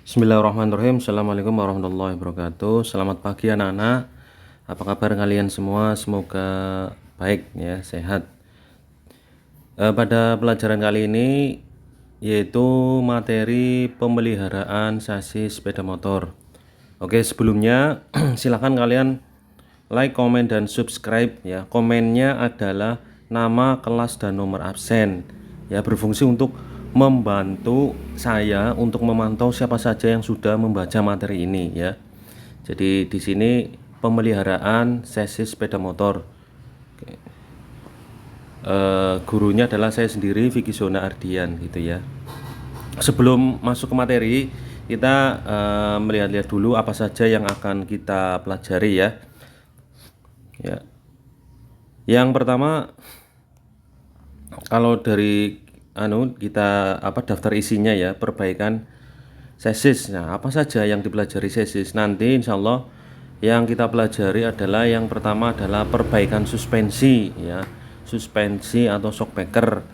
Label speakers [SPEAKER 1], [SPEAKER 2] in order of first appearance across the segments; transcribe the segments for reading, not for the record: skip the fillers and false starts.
[SPEAKER 1] Bismillahirrahmanirrahim. Assalamualaikum warahmatullahi wabarakatuh. Selamat pagi anak-anak. Apa kabar kalian semua? Semoga baik ya, sehat. Pada pelajaran kali ini yaitu materi pemeliharaan sasis sepeda motor. Oke, sebelumnya silakan kalian like, komen, dan subscribe ya. Komennya adalah nama, kelas, dan nomor absen ya, berfungsi untuk membantu saya untuk memantau siapa saja yang sudah membaca materi ini ya. Jadi di sini pemeliharaan sasis sepeda motor. Oke. Gurunya adalah saya sendiri, Vicky Zona Ardian gitu ya. Sebelum masuk ke materi, kita melihat-lihat dulu apa saja yang akan kita pelajari ya. Ya. Yang pertama, kalau dari kita daftar isinya ya, perbaikan sasis. Nah, apa saja yang dipelajari sasis? Nanti insya Allah yang kita pelajari adalah yang pertama adalah perbaikan suspensi ya, suspensi atau shockbreaker.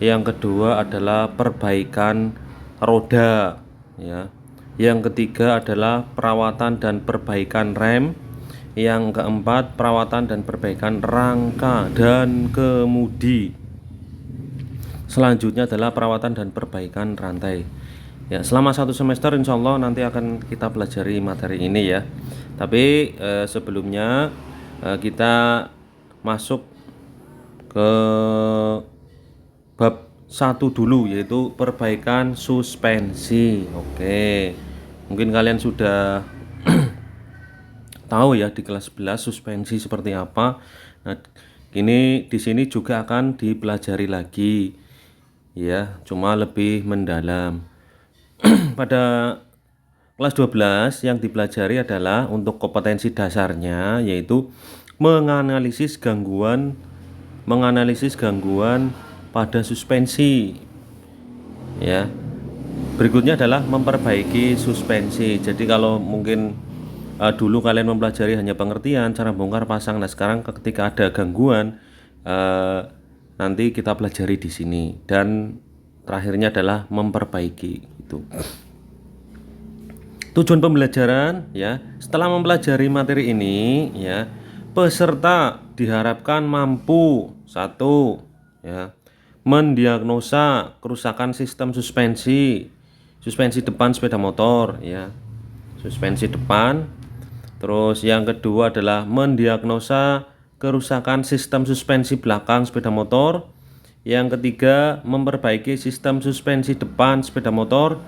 [SPEAKER 1] Yang kedua adalah perbaikan roda ya. Yang ketiga adalah perawatan dan perbaikan rem. Yang keempat perawatan dan perbaikan rangka dan kemudi. Selanjutnya adalah perawatan dan perbaikan rantai. Ya, selama satu semester insya Allah nanti akan kita pelajari materi ini ya. Tapi sebelumnya kita masuk ke bab 1 dulu, yaitu perbaikan suspensi. Oke. Mungkin kalian sudah tahu ya di kelas 11 suspensi seperti apa. Nah, ini di sini juga akan dipelajari lagi. Ya, cuma lebih mendalam. Pada kelas 12 yang dipelajari adalah untuk kompetensi dasarnya, yaitu menganalisis gangguan pada suspensi. Ya. Berikutnya adalah memperbaiki suspensi. Jadi kalau mungkin dulu kalian mempelajari hanya pengertian cara bongkar pasang, nah sekarang ketika ada gangguan nanti kita pelajari di sini, dan terakhirnya adalah memperbaiki itu. Tujuan pembelajaran ya, setelah mempelajari materi ini ya, peserta diharapkan mampu satu ya, mendiagnosa kerusakan sistem suspensi depan sepeda motor ya, suspensi depan. Terus yang kedua adalah mendiagnosa kerusakan sistem suspensi belakang sepeda motor. Yang ketiga, memperbaiki sistem suspensi depan sepeda motor.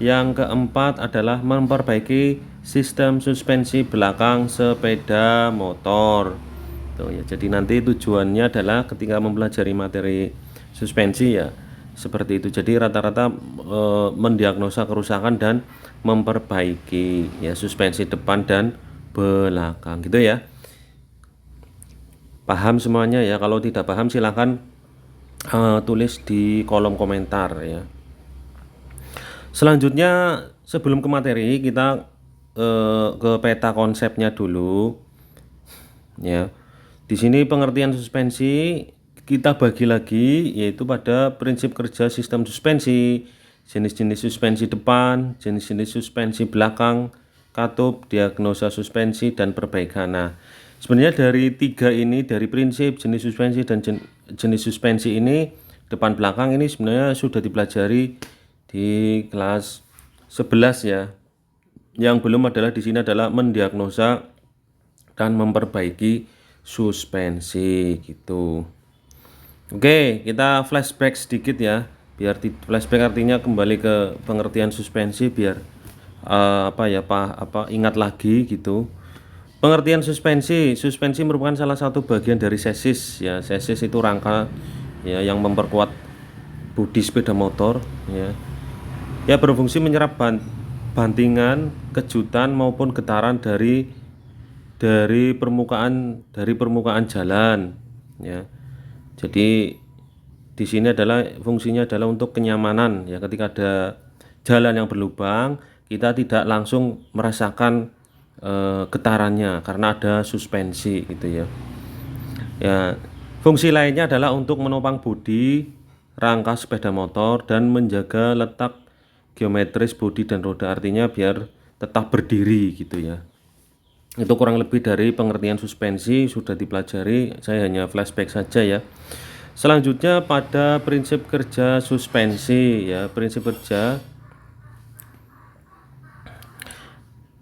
[SPEAKER 1] Yang keempat adalah memperbaiki sistem suspensi belakang sepeda motor. Tuh ya, jadi nanti tujuannya adalah ketika mempelajari materi suspensi ya seperti itu. Jadi rata-rata mendiagnosa kerusakan dan memperbaiki ya suspensi depan dan belakang gitu ya. Paham semuanya ya? Kalau tidak paham silahkan tulis di kolom komentar ya. Selanjutnya sebelum ke materi kita ke peta konsepnya dulu ya. Di sini pengertian suspensi kita bagi lagi, yaitu pada prinsip kerja sistem suspensi, jenis-jenis suspensi depan, jenis-jenis suspensi belakang, katup, diagnosa suspensi, dan perbaikan. Nah, sebenarnya dari tiga ini, dari prinsip, jenis suspensi, dan jenis suspensi ini, depan belakang ini sebenarnya sudah dipelajari di kelas 11 ya. Yang belum adalah di sini adalah mendiagnosa dan memperbaiki suspensi gitu. Oke, kita flashback sedikit ya. Biar flashback artinya kembali ke pengertian suspensi biar ingat lagi gitu. Pengertian suspensi merupakan salah satu bagian dari sasis ya. Sasis itu rangka ya yang memperkuat bodi sepeda motor ya. Ya, berfungsi menyerap bantingan, kejutan maupun getaran dari permukaan jalan ya. Jadi di sini adalah fungsinya adalah untuk kenyamanan ya, ketika ada jalan yang berlubang kita tidak langsung merasakan getarannya karena ada suspensi gitu ya. Ya, fungsi lainnya adalah untuk menopang bodi rangka sepeda motor dan menjaga letak geometris bodi dan roda, artinya biar tetap berdiri gitu ya. Itu kurang lebih dari pengertian suspensi sudah dipelajari, saya hanya flashback saja ya. Selanjutnya pada prinsip kerja suspensi ya, prinsip kerja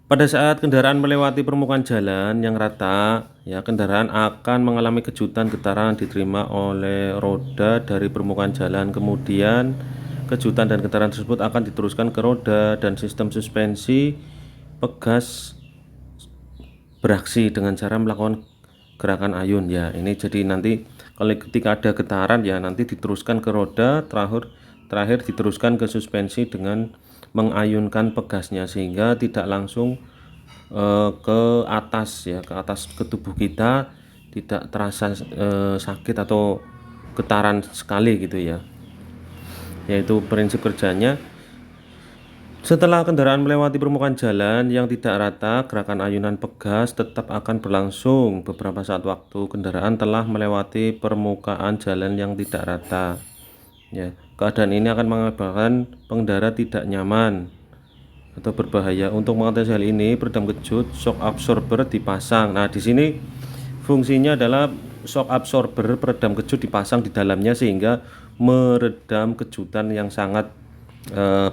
[SPEAKER 1] pada saat kendaraan melewati permukaan jalan yang rata, ya kendaraan akan mengalami kejutan getaran diterima oleh roda dari permukaan jalan. Kemudian kejutan dan getaran tersebut akan diteruskan ke roda dan sistem suspensi pegas beraksi dengan cara melakukan gerakan ayun ya. Ini jadi nanti kalau ketika ada getaran ya nanti diteruskan ke roda, terakhir diteruskan ke suspensi dengan mengayunkan pegasnya sehingga tidak langsung ke atas ya, ke atas ke tubuh kita, tidak terasa sakit atau getaran sekali gitu ya. Yaitu prinsip kerjanya. Setelah kendaraan melewati permukaan jalan yang tidak rata, gerakan ayunan pegas tetap akan berlangsung beberapa saat waktu kendaraan telah melewati permukaan jalan yang tidak rata. Ya, keadaan ini akan mengakibatkan pengendara tidak nyaman atau berbahaya. Untuk mengatasi hal ini, peredam kejut shock absorber dipasang. Nah, di sini fungsinya adalah shock absorber peredam kejut dipasang di dalamnya sehingga meredam kejutan yang sangat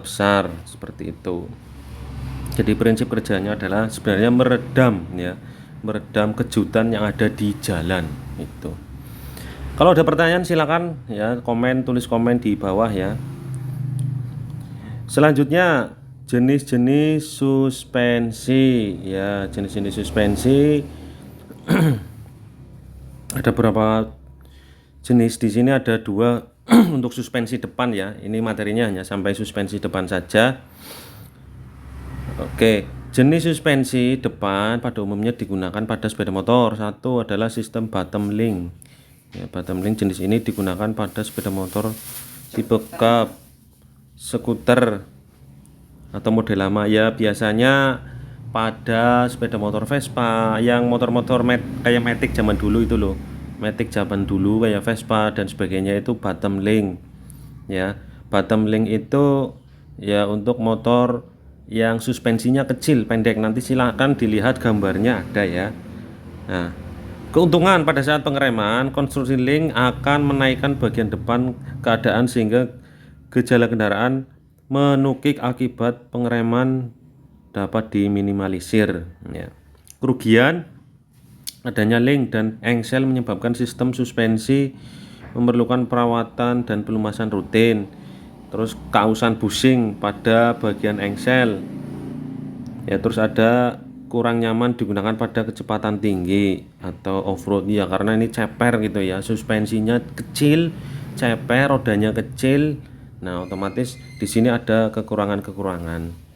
[SPEAKER 1] besar seperti itu. Jadi prinsip kerjanya adalah sebenarnya meredam ya, meredam kejutan yang ada di jalan itu. Kalau ada pertanyaan silakan ya tulis komen di bawah ya. Selanjutnya jenis-jenis suspensi ya, jenis-jenis suspensi ada berapa jenis di sini, ada 2 untuk suspensi depan ya. Ini materinya hanya sampai suspensi depan saja. Oke, jenis suspensi depan pada umumnya digunakan pada sepeda motor. Satu adalah sistem bottom link. Ya, bottom link jenis ini digunakan pada sepeda motor tipe cup, skuter atau model lama ya, biasanya pada sepeda motor Vespa yang motor-motor kayak Matic zaman dulu itu loh. Matic zaman dulu kayak Vespa dan sebagainya itu bottom link ya. Bottom link itu ya untuk motor yang suspensinya kecil pendek, nanti silakan dilihat gambarnya ada ya. Nah, keuntungan pada saat pengereman, konstruksi link akan menaikkan bagian depan keadaan sehingga gejala kendaraan menukik akibat pengereman dapat diminimalisir ya. Kerugian adanya link dan engsel menyebabkan sistem suspensi memerlukan perawatan dan pelumasan rutin. Terus kausan bushing pada bagian engsel. Ya, terus ada kurang nyaman digunakan pada kecepatan tinggi atau off-road ya, karena ini ceper gitu ya. Suspensinya kecil, ceper, rodanya kecil. Nah, otomatis di sini ada kekurangan-kekurangan.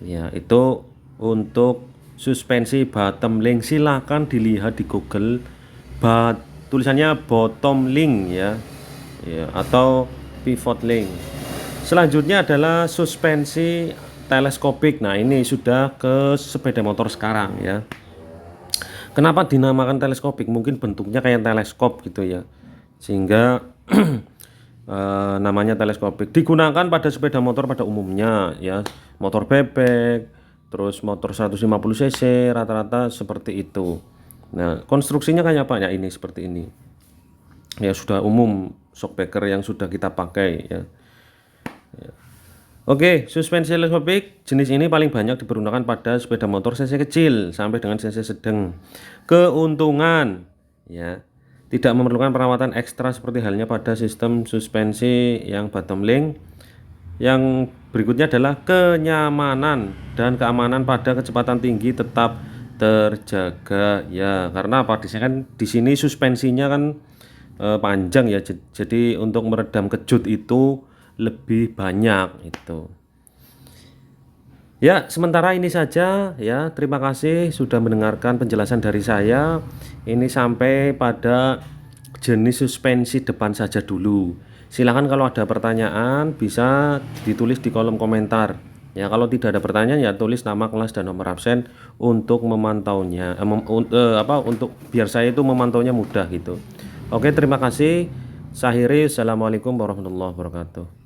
[SPEAKER 1] Ya, itu untuk suspensi bottom link. Silakan dilihat di Google, tulisannya bottom link ya, atau pivot link. Selanjutnya adalah suspensi teleskopik. Nah, ini sudah ke sepeda motor sekarang ya. Kenapa dinamakan teleskopik? Mungkin bentuknya kayak teleskop gitu ya, sehingga namanya teleskopik. Digunakan pada sepeda motor pada umumnya ya, motor bebek, terus motor 150 cc rata-rata seperti itu. Nah, konstruksinya kayak apa ya, ini seperti ini ya, sudah umum shockbreaker yang sudah kita pakai ya. Oke, suspensi teleskopik jenis ini paling banyak dipergunakan pada sepeda motor cc kecil sampai dengan cc sedang. Keuntungan ya, tidak memerlukan perawatan ekstra seperti halnya pada sistem suspensi yang bottom link. Yang berikutnya adalah kenyamanan dan keamanan pada kecepatan tinggi tetap terjaga ya, karena apa, di sini suspensinya kan panjang ya, jadi untuk meredam kejut itu lebih banyak itu. Ya, sementara ini saja ya. Terima kasih sudah mendengarkan penjelasan dari saya. Ini sampai pada jenis suspensi depan saja dulu. Silahkan kalau ada pertanyaan bisa ditulis di kolom komentar ya. Kalau tidak ada pertanyaan ya tulis nama, kelas, dan nomor absen untuk memantaunya untuk biar saya itu memantaunya mudah gitu. Oke, terima kasih. Saya akhiri. Assalamualaikum warahmatullahi wabarakatuh.